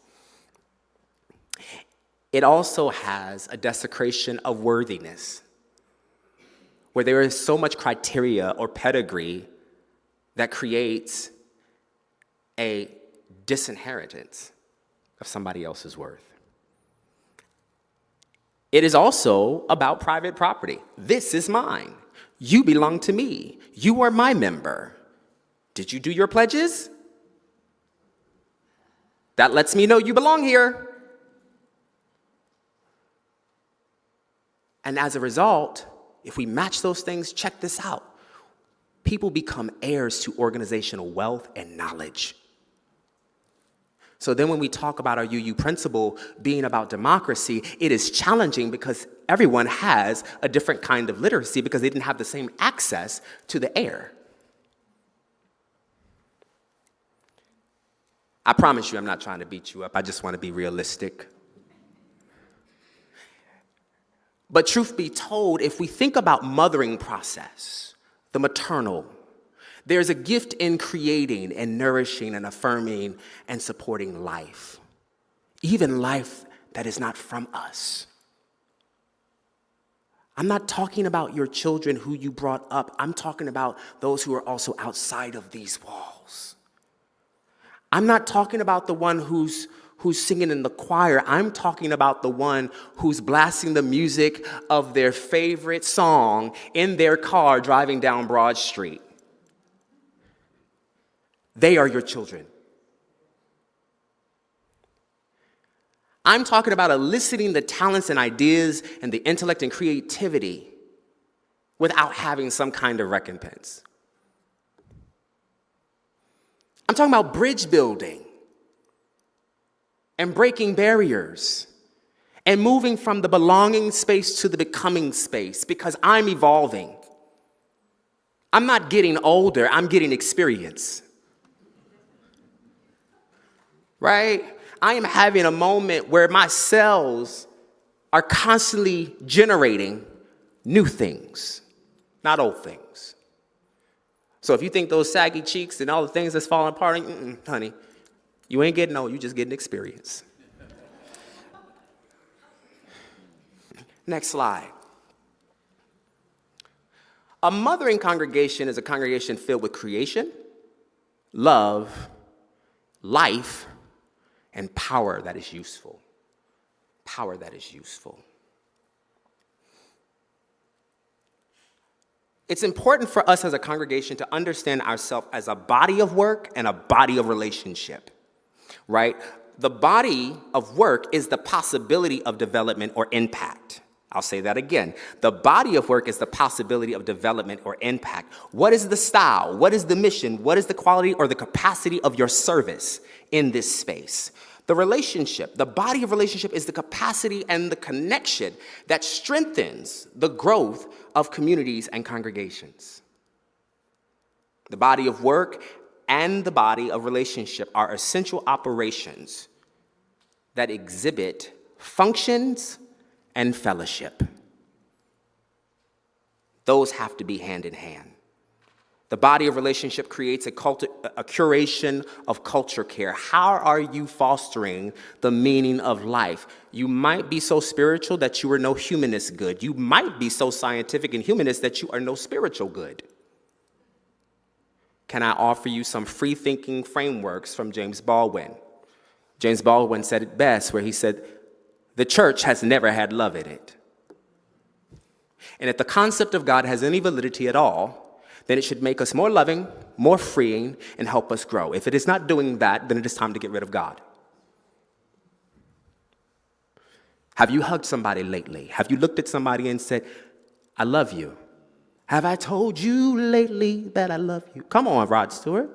It also has a desecration of worthiness, where there is so much criteria or pedigree that creates a disinheritance of somebody else's worth. It is also about private property. This is mine. You belong to me. You are my member. Did you do your pledges? That lets me know you belong here. And as a result, if we match those things, check this out. People become heirs to organizational wealth and knowledge. So then when we talk about our UU principle being about democracy, it is challenging because everyone has a different kind of literacy because they didn't have the same access to the air. I promise you I'm not trying to beat you up. I just want to be realistic. But truth be told, if we think about mothering process, the maternal, there's a gift in creating and nourishing and affirming and supporting life, even life that is not from us. I'm not talking about your children who you brought up. I'm talking about those who are also outside of these walls. I'm not talking about the one who's singing in the choir. I'm talking about the one who's blasting the music of their favorite song in their car driving down Broad Street. They are your children. I'm talking about eliciting the talents and ideas and the intellect and creativity without having some kind of recompense. I'm talking about bridge building and breaking barriers and moving from the belonging space to the becoming space because I'm evolving. I'm not getting older, I'm getting experience. Right? I am having a moment where my cells are constantly generating new things. not old things. So if you think those saggy cheeks and all the things that's falling apart, honey, you ain't getting old, you just getting experience. Next slide. A mothering congregation is a congregation filled with creation, love, life, and power that is useful. Power that is useful. It's important for us as a congregation to understand ourselves as a body of work and a body of relationship, right? The body of work is the possibility of development or impact. I'll say that again. The body of work is the possibility of development or impact. What is the style? What is the mission? What is the quality or the capacity of your service in this space? The relationship, the body of relationship is the capacity and the connection that strengthens the growth of communities and congregations. The body of work and the body of relationship are essential operations that exhibit functions and fellowship. Those have to be hand in hand. The body of relationship creates a curation of culture care. How are you fostering the meaning of life? You might be so spiritual that you are no humanist good. You might be so scientific and humanist that you are no spiritual good. Can I offer you some free-thinking frameworks from James Baldwin? James Baldwin said it best, where he said, "The church has never had love in it." And if the concept of God has any validity at all, then it should make us more loving, more freeing, and help us grow. If it is not doing that, then it is time to get rid of God. Have you hugged somebody lately? Have you looked at somebody and said, "I love you"? Have I told you lately that I love you? Come on, Rod Stewart.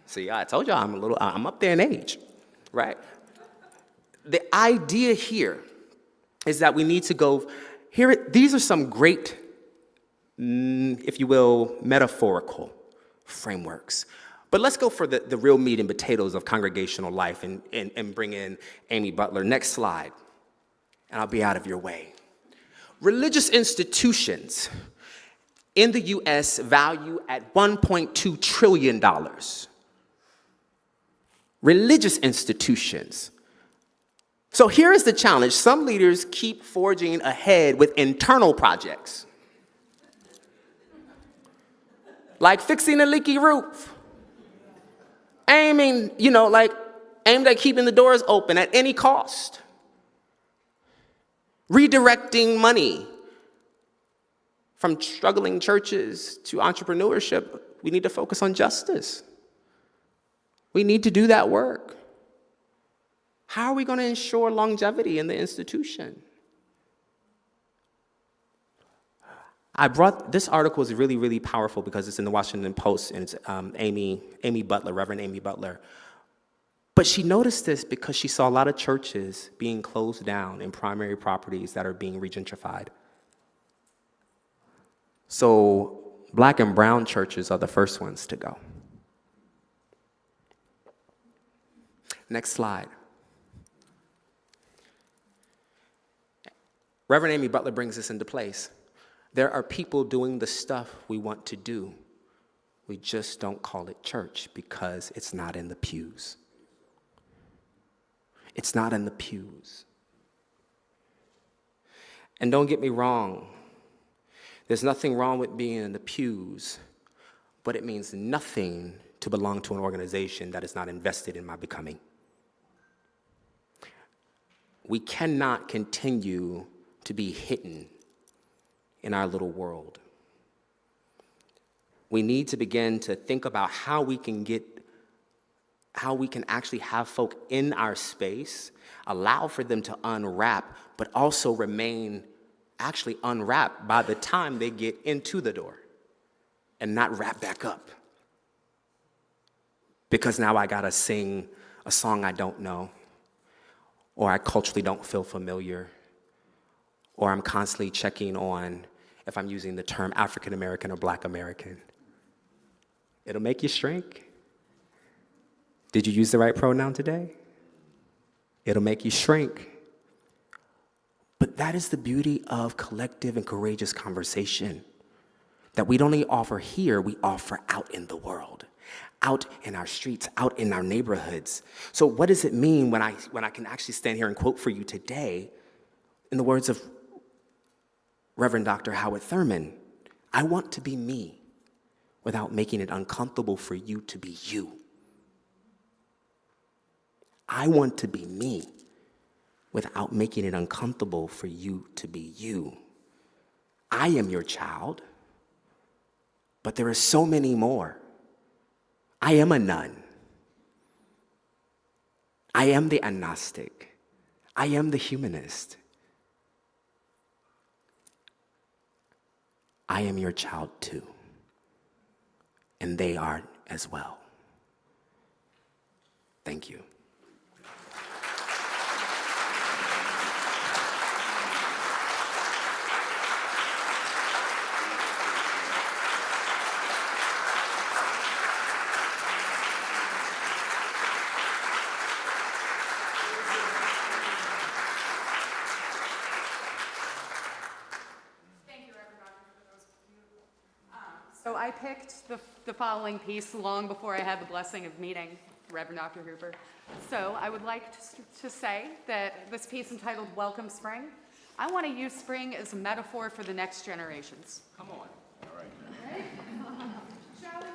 See, I told you I'm up there in age, right? The idea here is that we need to go, these are some great, if you will, metaphorical frameworks. But let's go for the real meat and potatoes of congregational life and bring in Amy Butler. Next slide, and I'll be out of your way. Religious institutions in the U.S. value at $1.2 trillion. Religious institutions. So here is the challenge. Some leaders keep forging ahead with internal projects, like fixing a leaky roof, aimed at keeping the doors open at any cost, redirecting money from struggling churches to entrepreneurship. We need to focus on justice. We need to do that work. How are we going to ensure longevity in the institution? This article is really, really powerful because it's in the Washington Post, and it's Amy Butler, Reverend Amy Butler. But she noticed this because she saw a lot of churches being closed down in primary properties that are being regentrified. So Black and brown churches are the first ones to go. Next slide. Reverend Amy Butler brings this into place. There are people doing the stuff we want to do. We just don't call it church because it's not in the pews. It's not in the pews. And don't get me wrong, there's nothing wrong with being in the pews, but it means nothing to belong to an organization that is not invested in my becoming. We cannot continue to be hidden in our little world. We need to begin to think about how we can actually have folk in our space, allow for them to unwrap, but also remain actually unwrapped by the time they get into the door and not wrap back up. Because now I gotta sing a song I don't know, or I culturally don't feel familiar, or I'm constantly checking on if I'm using the term African American or Black American. It'll make you shrink. Did you use the right pronoun today? It'll make you shrink. But that is the beauty of collective and courageous conversation, that we don't only offer here, we offer out in the world, out in our streets, out in our neighborhoods. So what does it mean when I can actually stand here and quote for you today, in the words of Reverend Dr. Howard Thurman, I want to be me without making it uncomfortable for you to be you. I want to be me without making it uncomfortable for you to be you. I am your child, but there are so many more. I am a nun. I am the agnostic. I am the humanist. I am your child too, and they are as well. Thank you. So I picked the following piece long before I had the blessing of meeting Reverend Dr. Hooper. So I would like to say that this piece entitled Welcome Spring, I want to use spring as a metaphor for the next generations. Come on. All right. Shall we?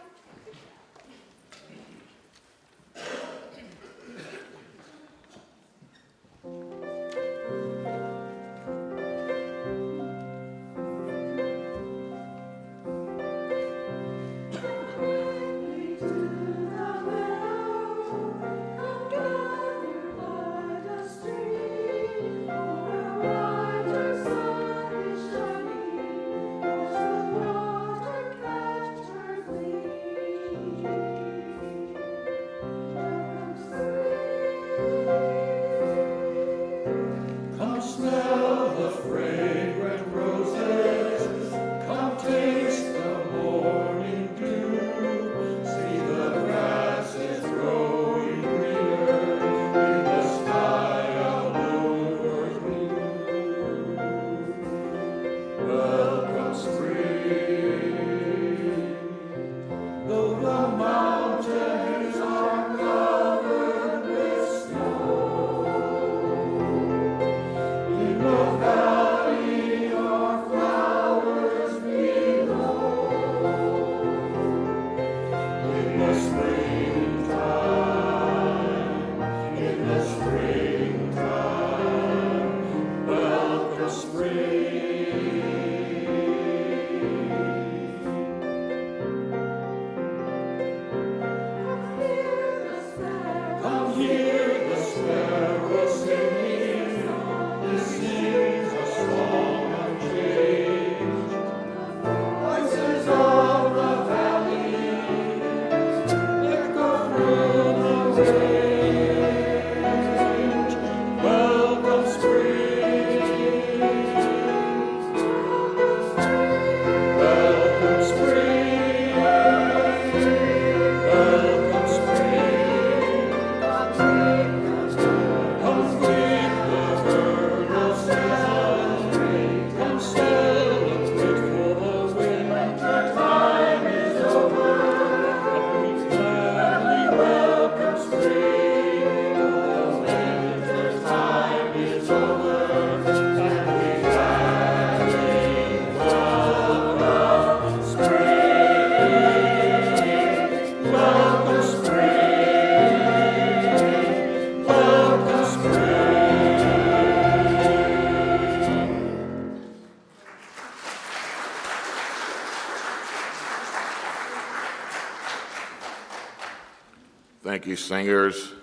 Thank you, singers.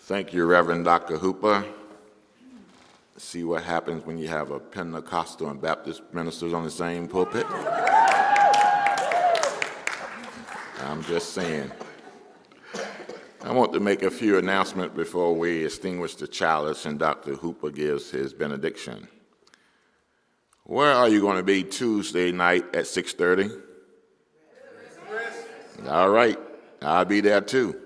Thank you, Reverend Dr. Hooper. See what happens when you have a Pentecostal and Baptist ministers on the same pulpit? I'm just saying. I want to make a few announcements before we extinguish the chalice and Dr. Hooper gives his benediction. Where are you going to be Tuesday night at 6:30? All right, I'll be there too.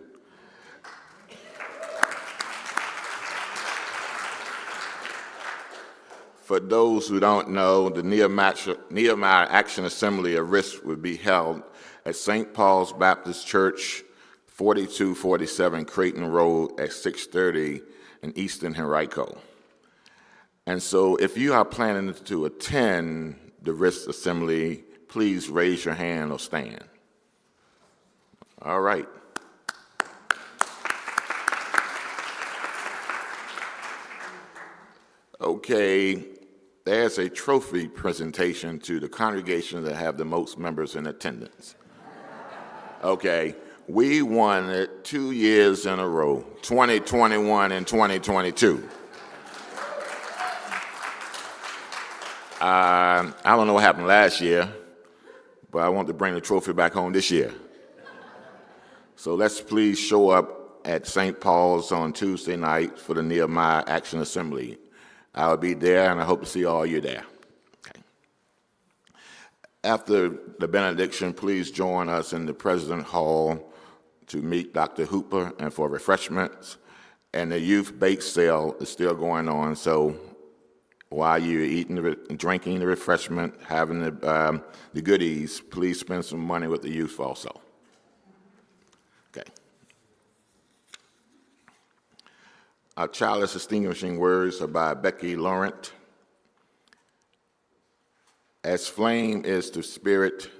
For those who don't know, the Nehemiah Action Assembly of RISC would be held at St. Paul's Baptist Church, 4247 Creighton Road at 6:30 in Easton, Henrico. And so if you are planning to attend the RISC Assembly, please raise your hand or stand. All right. Okay, there's a trophy presentation to the congregation that have the most members in attendance. Okay, we won it 2 years in a row, 2021 and 2022. I don't know what happened last year, but I want to bring the trophy back home this year. So let's please show up at St. Paul's on Tuesday night for the Nehemiah Action Assembly. I'll be there, and I hope to see all you there. Okay. After the benediction, please join us in the President Hall to meet Dr. Hooper and for refreshments. And the youth bake sale is still going on, so while you're eating, drinking the refreshment, having the goodies, please spend some money with the youth also. Okay. Our childless distinguishing words are by Becky Laurent. As flame is to spirit,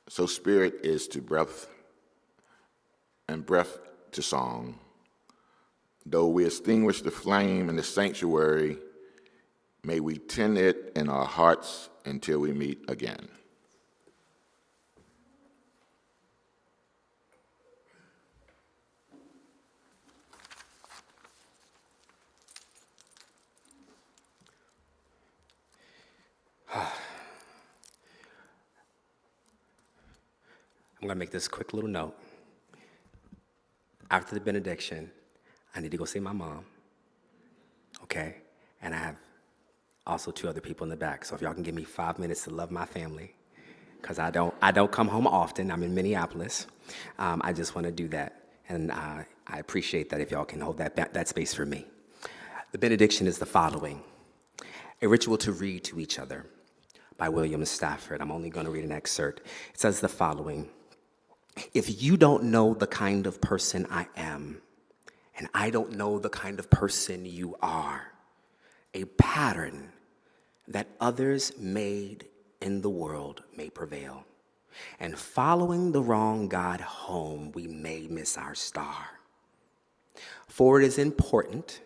so spirit is to breath, and breath to song. Though we extinguish the flame in the sanctuary, may we tend it in our hearts until we meet again. I'm going to make this quick little note. After the benediction, I need to go see my mom, okay? And I have also 2 other people in the back. So if y'all can give me 5 minutes to love my family, because I don't come home often. I'm in Minneapolis. I just want to do that. And I appreciate that if y'all can hold that space for me. The benediction is the following: A Ritual to Read to Each Other by William Stafford. I'm only going to read an excerpt. It says the following: If you don't know the kind of person I am, and I don't know the kind of person you are, a pattern that others made in the world may prevail. And following the wrong God home, we may miss our star. For it is important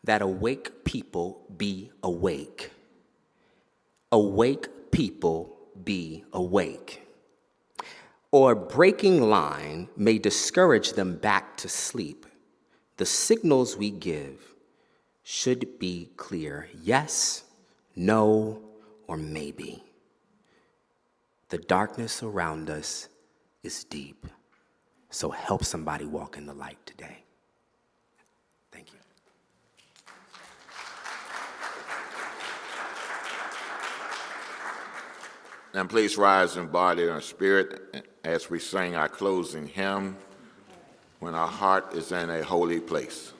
that awake people be awake. Awake people be awake. Or breaking line may discourage them back to sleep. The signals we give should be clear: yes, no, or maybe. The darkness around us is deep, so help somebody walk in the light today. Thank you. And please rise in body and spirit as we sing our closing hymn, When Our Heart is in a Holy Place.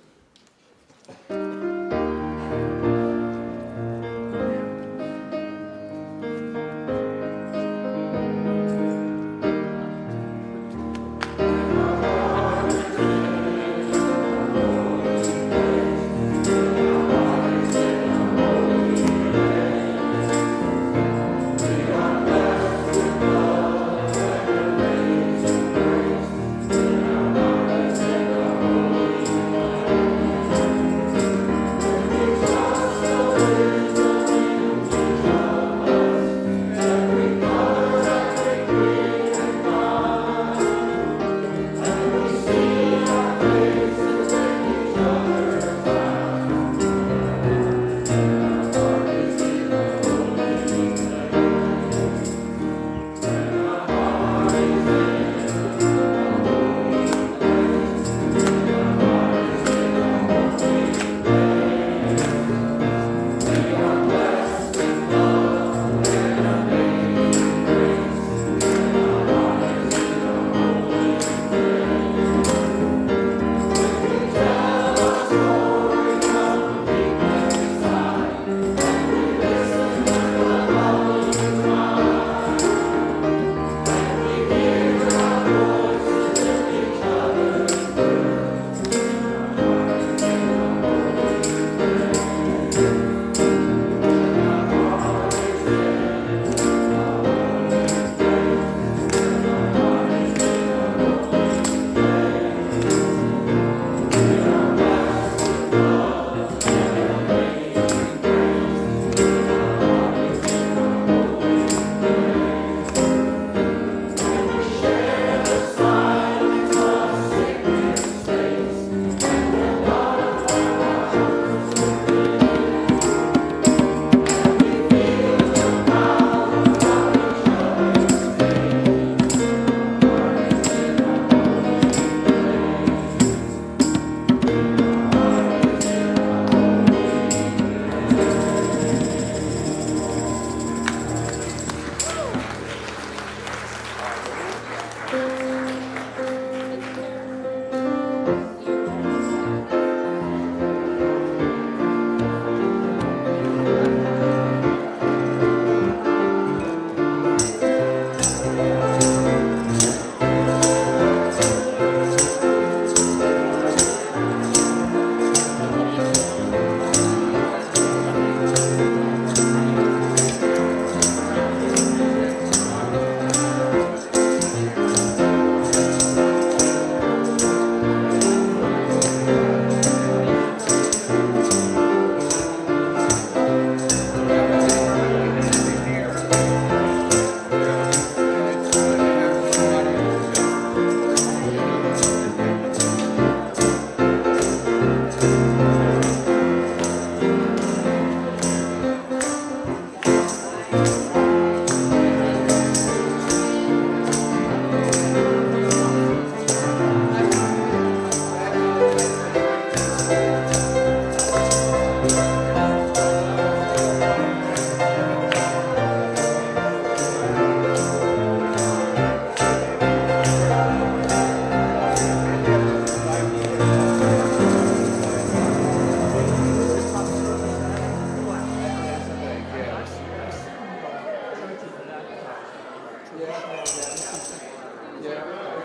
Yeah, I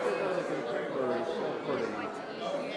think those are contemporaries, so pretty.